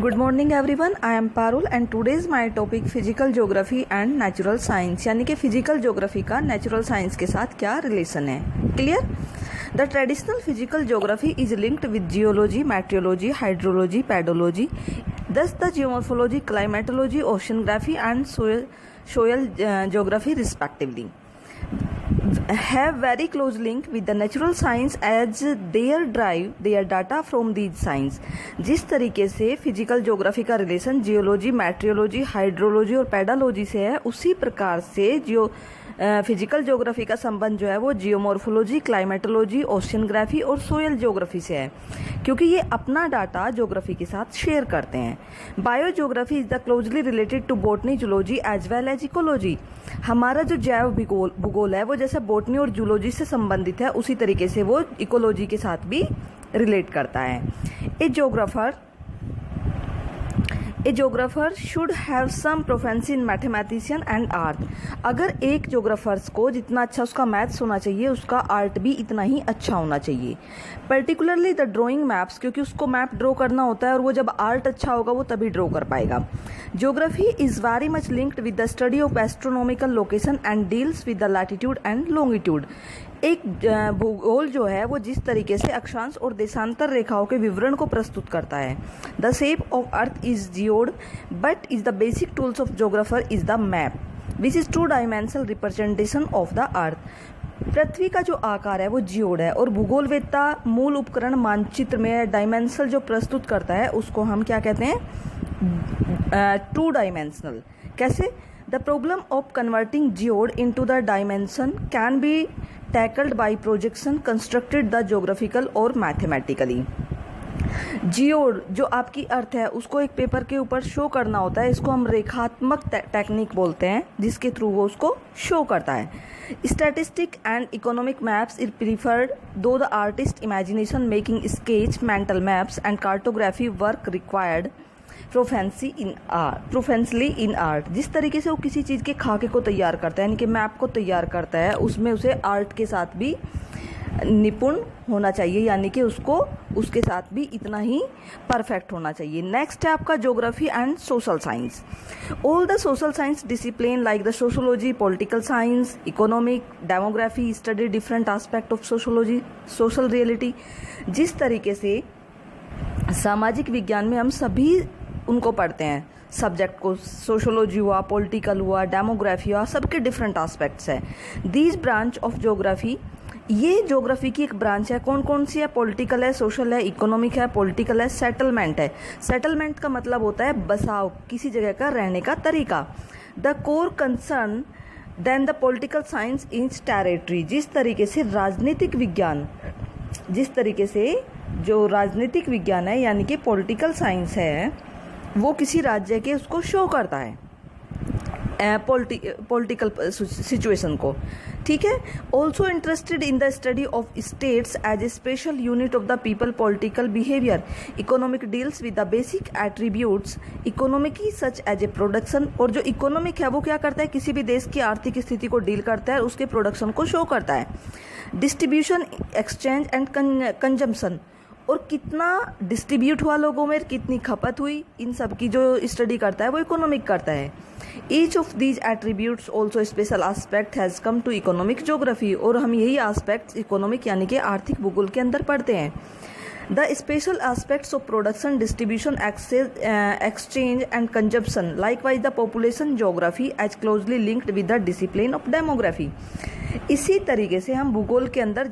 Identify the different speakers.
Speaker 1: Good morning everyone, I am Parul and today's my topic physical geography and natural science, यानी कि physical geography का natural science के साथ क्या रिलेशन है। Clear? The traditional physical geography is linked with geology, meteorology, hydrology, pedology, thus the geomorphology, climatology, oceanography and soil geography respectively have very close link with the natural science as they derive their data from these science। जिस तरीके से physical geography का relation geology, मैट्रियोलॉजी, hydrology और पैडोलॉजी से है, उसी प्रकार से फिजिकल ज्योग्राफी का संबंध जो है वो जियोमॉर्फोलॉजी, क्लाइमेटोलॉजी, ओशियनग्राफी और सोयल ज्योग्राफी से है, क्योंकि ये अपना डाटा ज्योग्राफी के साथ शेयर करते हैं। Biogeography is the closely related to botany, zoology as well as ecology. हमारा जो जैव भूगोल है वो जैसे बॉटनी और जूलॉजी से संबंधित है, उसी तरीके से वो इकोलॉजी के साथ भी रिलेट करता है। A geographer should have some proficiency in mathematician and art. अगर एक जोग्राफर्स को जितना अच्छा उसका मैथ्स होना चाहिए, उसका आर्ट भी इतना ही अच्छा होना चाहिए। पर्टिकुलरली द ड्राइंग मैप्स, क्योंकि उसको मैप ड्रॉ करना होता है और वो जब आर्ट अच्छा होगा वो तभी ड्रॉ कर पाएगा। Geography is very much linked with the study of astronomical location and deals with the latitude and longitude. एक भूगोल जो है वो जिस तरीके से अक्षांश और देशांतर रेखाओं के विवरण को प्रस्तुत करता है। The shape of earth is geoid but is the basic tools of geographer is the map which is two dimensional representation of the earth. पृथ्वी का जो आकार है वो जियोड है और भूगोलवेत्ता मूल उपकरण मानचित्र में डायमेंशनल जो प्रस्तुत करता है उसको हम क्या कहते हैं? Two dimensional. कैसे? The problem of converting geoid into the dimension can be tackled by projection constructed the geographical और mathematically। जियोड जो आपकी अर्थ है उसको एक पेपर के ऊपर शो करना होता है, इसको हम रेखात्मक टेक्निक बोलते हैं, जिसके थ्रू वो उसको शो करता है। Statistic and economic maps is preferred though the artist imagination making sketch, mental maps and cartography work required proficiently in art. जिस तरीके से वो किसी चीज़ के खाके को तैयार करता है, यानी कि मैप को तैयार करता है, उसमें उसे आर्ट के साथ भी निपुण होना चाहिए, यानी कि उसको उसके साथ भी इतना ही परफेक्ट होना चाहिए। नेक्स्ट है आपका geography and social science. All the social science discipline like the sociology, political science, economic, demography study different aspect of sociology, social reality. जिस तरीके से सामाजिक विज्ञान में हम सभी उनको पढ़ते हैं सब्जेक्ट को, सोशोलॉजी हुआ, पॉलिटिकल हुआ, डेमोग्राफी हुआ, सबके डिफरेंट एस्पेक्ट्स है। दीज ब्रांच ऑफ ज्योग्राफी, ये ज्योग्राफी की एक ब्रांच है। कौन कौन सी है? पॉलिटिकल है, सोशल है, इकोनॉमिक है, पॉलिटिकल है, सेटलमेंट है। सेटलमेंट का मतलब होता है बसाव, किसी जगह का रहने का तरीका। The core concern then the political science is territory. जिस तरीके से राजनीतिक विज्ञान, जो राजनीतिक विज्ञान है यानी कि पॉलिटिकल साइंस है, वो किसी राज्य के उसको शो करता है पॉलिटिकल सिचुएशन को। ठीक है। Also interested in the study of states as a special unit of the people political behaviour. Economic deals with the basic attributes economic such as a production. और जो इकोनॉमिक है वो क्या करता है? किसी भी देश की आर्थिक स्थिति को डील करता है, उसके प्रोडक्शन को शो करता है। डिस्ट्रीब्यूशन, एक्सचेंज एंड कंजम्पशन, और कितना डिस्ट्रीब्यूट हुआ लोगों में, कितनी खपत हुई, इन सब की जो स्टडी करता है वो इकोनॉमिक करता है। Each of these attributes also special aspect has come to economic geography. और हम यही एस्पेक्ट्स इकोनॉमिक यानी कि आर्थिक भूगोल के अंदर पढ़ते हैं। The special aspects of production, distribution, exchange and consumption likewise the population geography as closely linked with the discipline of demography. इसी तरीके से हम भूगोल के अंदर